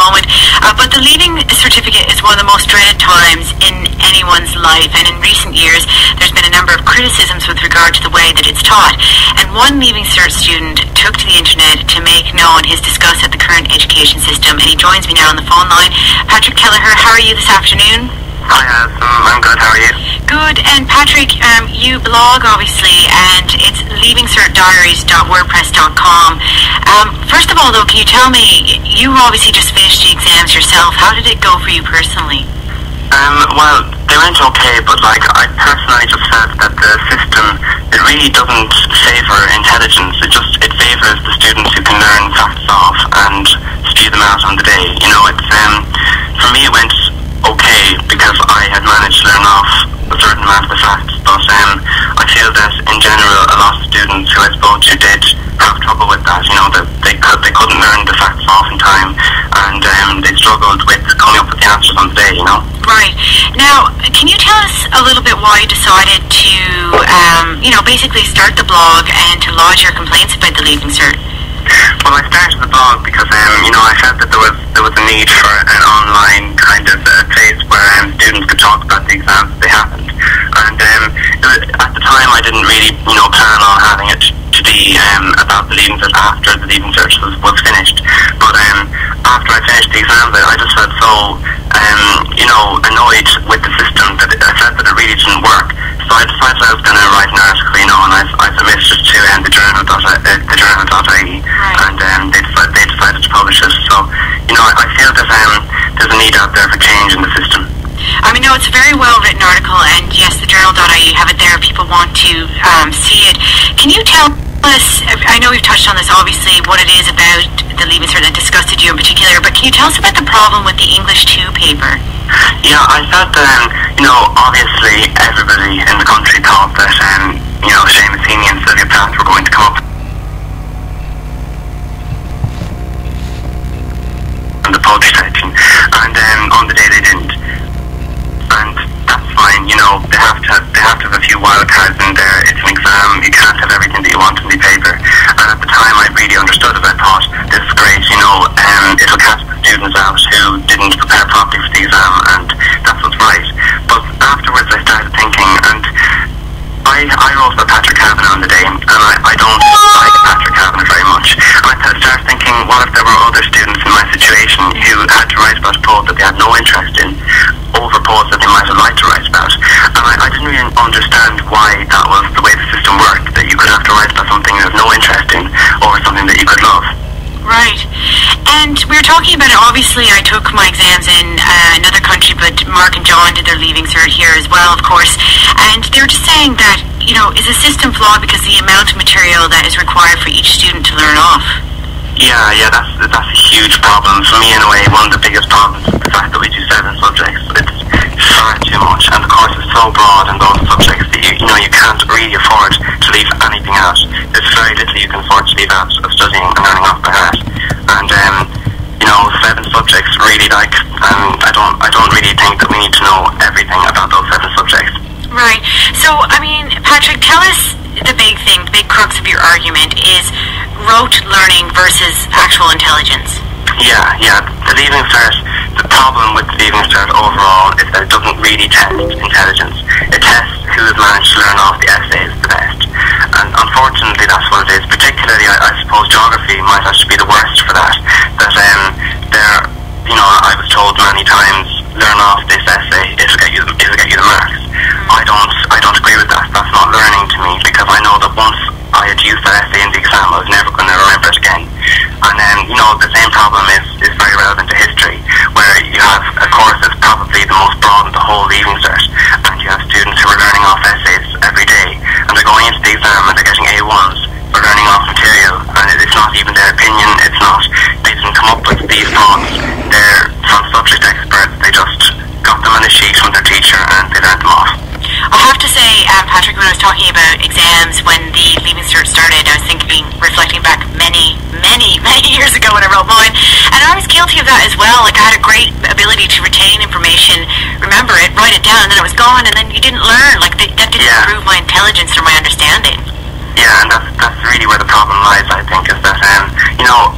moment. But the leaving certificate is one of the most dreaded times in anyone's life, and in recent years there's been a number of criticisms with regard to the way that it's taught. And one Leaving Cert student took to the internet to make known his disgust at the current education system, and he joins me now on the phone line. Patrick Kelleher, how are you this afternoon? Hi, I'm good. How are you? Good. And Patrick, you blog obviously, and it's leavingcertdiaries.wordpress.com. First of all, though, can you tell me, you obviously just finished the exams yourself. How did it go for you personally? Well, they went okay, but I personally just felt that the system, it really doesn't favour intelligence. It favours the students who can learn facts off and spew them out on the day. You know, for me it went okay because I had managed to learn off a certain amount of the facts, but I feel that in general a lot of students who I spoke to did have trouble with that. You know, that they couldn't learn the facts off in time, and they struggled with coming up with the answers on the day. You know. Right. Now, can you tell us a little bit why you decided to, basically start the blog and to lodge your complaints about the Leaving Cert? Well, I started the blog because, I felt that there was a need for an online kind of place where students could talk about the exams that they happened. And at the time, I didn't really, plan on having it to be about the Leaving Cert after the Leaving Cert was finished. But after I finished the exams, I just felt so, annoyed with the system that I felt that it really didn't work. So I decided I was going to write an article, and I submitted it to the journal.ie, and they decided to publish it. So, I feel that there's a need out there for change in the system. I mean, no, it's a very well-written article, and yes, the journal.ie have it there. People want to see it. Can you tell us, I know we've touched on this, obviously, what it is about the Leaving Cert that disgusted you in particular, but can you tell us about the problem with the English 2 paper? Yeah, I felt that, obviously everybody in the country thought that, Seamus Heaney and Sylvia Plath were going to come up in the poetry section, and on the day they didn't. And that's fine, they have to have a few wild cards in there. It's an exam, you can't have everything that you want in the paper. And at the time I really understood it. I thought, this is great, it'll catch the students out who didn't prepare properly for the exam, and that's what's right. But afterwards I started thinking, and I wrote about Patrick Kavanagh on the day, and I don't like Patrick Kavanagh very much. And I started thinking, what if there were other students in my situation who had to write about a poet that they had no interest in, over poets that they might have liked to write about? And I didn't really understand why that was the way the system worked, that you could have to write about something you have no interest in, over something that you could love. Right. And we were talking about it, obviously I took my exams in another country, but Mark and John did their Leaving Cert here as well, of course, and they were just saying that, is the system flawed because the amount of material that is required for each student to learn off? Yeah, that's a huge problem. For me, in a way, one of the biggest problems is the fact that we do 7 subjects. It's far too much, and the course is so broad in those subjects that you can't really afford to leave anything out. There's very little you can afford to leave out of studying and learning off by heart. And 7 subjects really I don't really think that we need to know everything about those 7 subjects. Right. So, Patrick, tell us the big thing, the big crux of your argument is rote learning versus actual intelligence. Yeah. The Leaving Cert, the problem with the Leaving Cert overall is that it doesn't really test intelligence. It tests who has managed to learn off the essays the best. And unfortunately that's what it is. Particularly, I suppose geography might actually be the worst for that. That I was told many times, learn off this essay, it'll get you the marks. I don't agree with that. That's not learning to me, because I know that once I had used that essay in the exam, I was never going to remember it again. And then, the same problem is very relevant to history, where you have a course that's probably the most broad in the whole Leaving Cert, and you have students who are learning off essays every day, and they're going into the exam and they're getting A1s for learning off material, and it's not even their opinion, they didn't come up with these thoughts, they're from subject experts, they just got them on a sheet from their teacher and they learned them off. I have to say, Patrick, when I was talking about exams when the Leaving Cert started, I was reflecting back many years ago when I wrote mine, and I was guilty of that as well. I had a great ability to retain information, remember it, write it down, and then it was gone, and then you didn't learn. That didn't improve my intelligence or my understanding. Yeah, and that's really where the problem lies, I think, is that,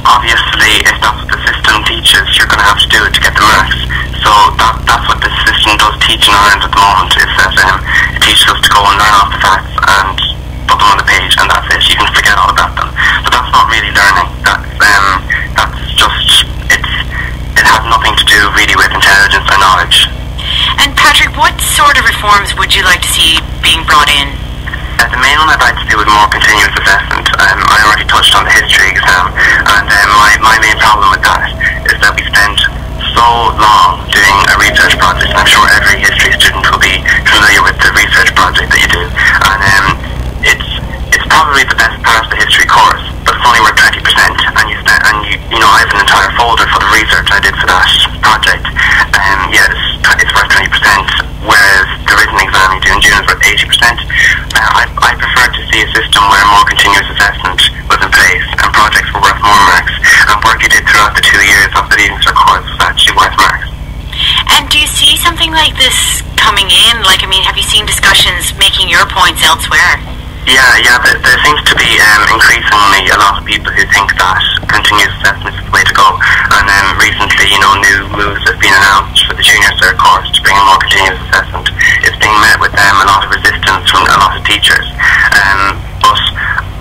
obviously, if that's what the system teaches, you're going to have to teach in Ireland at the moment is that it teaches us to go and learn off the facts and put them on the page, and that's it. You can forget all about them. But that's not really learning. That's just it has nothing to do really with intelligence or knowledge. And Patrick, what sort of reforms would you like to see being brought in? The main one I'd like to do is more continuous assessment. I already touched on the history exam, and my main problem with that is that we spend so long doing a research project, and I'm sure every history student will be familiar with the research project that you do, and it's probably the best part of the history course, but it's only worth 20%, and you know, I have an entire folder for the research I did for that project, it's worth 20%, whereas the written exam you do in June is worth 80%. I prefer to see a system where more continuous assessment was in place and projects were worth more marks, and work you did throughout the 2 years of the Leaving Cert course was actually worth marks. And do you see something like this coming in? Like, I mean, have you seen discussions making your points elsewhere? Yeah, there seems to be increasingly a lot of people who think that continuous assessment is the way to go, and recently, you know, new moves have been announced for the junior cert course to bring in more continuous assessment. It's being met with a lot of resistance from a lot of teachers, but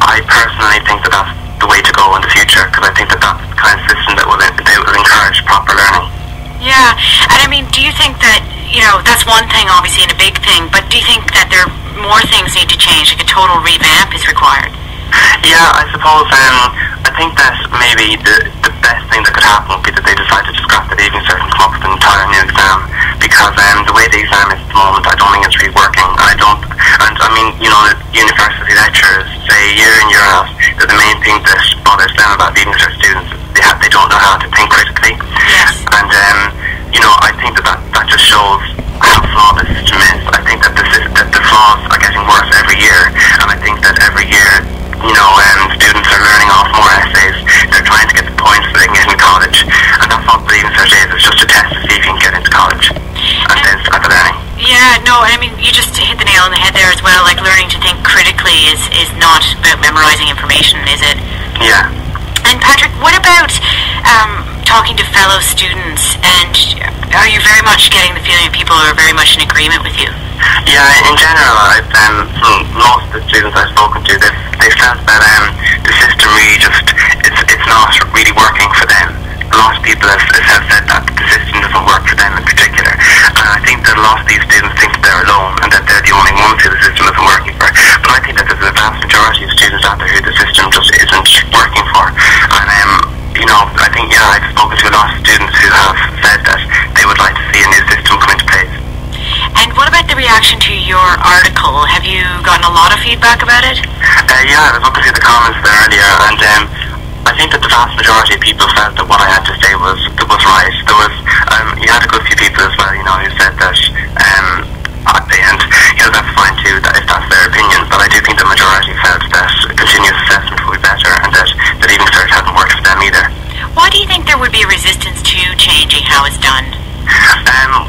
I personally think that that's the way to go in the future, because I think that that's the kind of system that will encourage proper learning. Yeah, and I mean, do you think that, you know, that's one thing obviously and a big thing, but do you think that there are more things need to change, like a total revamp is required? Yeah, I suppose, I think that maybe the best thing that could happen would be that they decide to scrap the Leaving Cert and come up with an entire new exam, because the way the exam is at the moment, I don't think it's really working. And I mean, you know, university lecturers say year in, year out that the main thing that bothers them about Leaving Cert students is they don't know how to think critically. Yes. And, you know, I think that just shows how flawed the system is. I think that the flaws are getting worse every year, and I think that every year, you know, students are learning off more essays. They're trying to get the points so they can get into college, and that's all the Leaving Cert is. It's just a test to see if you can get into college, and then start the learning. Yeah, no, I mean, you just hit the nail on the head there as well. Like, learning to think critically is not about memorizing information, is it? Yeah. And Patrick, what about talking to fellow students, and are you very much getting the feeling that people are very much in agreement with you? Yeah, in general, from most of the students I've spoken to, they felt that the system really it's not really working for them. A lot of people have said that the system doesn't work for them in particular, and I think that a lot of these students think that they're alone and that they're the only ones who the system isn't working for. But I think that there's a vast majority of students out there who the system just isn't working for, and you know, I think, yeah, I've spoken to a lot of students who have said that they would like to see a new system come into place. And what about the reaction to your article? Have you gotten a lot of feedback about it? Yeah, I was looking through the comments there earlier, and I think that the vast majority of people felt that what I had to say was right. There was, you had a good few people as well, you know, who said that, and you know, that's fine too, that if that's their opinion, but I do think the majority felt that continuous assessment would be better, and that the Leaving Cert hadn't worked for them either. Why do you think there would be a resistance to changing how it's done?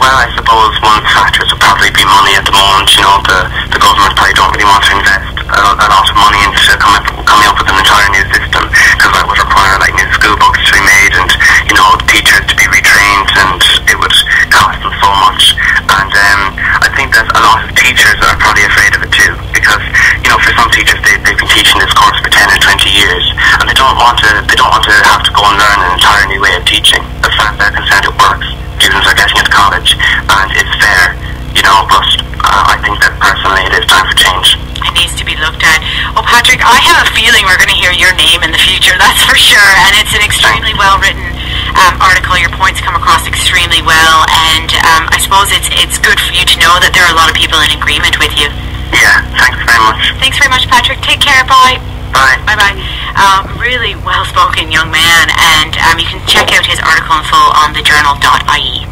Well, I suppose one of the factors would probably be money at the moment. You know, the government probably don't really want to invest a lot of money into coming up with an entire new system, because that would require like new school books to be made, and you know, teachers to be retrained, and it would cost them so much. And I think that a lot of teachers are probably afraid of it too, because you know, for some teachers they've been teaching this course for 10 or 20 years, and they don't want to have to go and learn an entire new way of teaching. As far as they're concerned, it works. Students are getting into college, and it's fair, you know, but I think that personally it is time for change. It needs to be looked at. Well, Patrick, I have a feeling we're going to hear your name in the future, that's for sure, and it's an extremely well-written article. Your points come across extremely well, and I suppose it's good for you to know that there are a lot of people in agreement with you. Yeah, thanks very much. Thanks very much, Patrick. Take care. Bye. Bye. Bye-bye. Really well-spoken young man, and you can check out his article in full on thejournal.ie.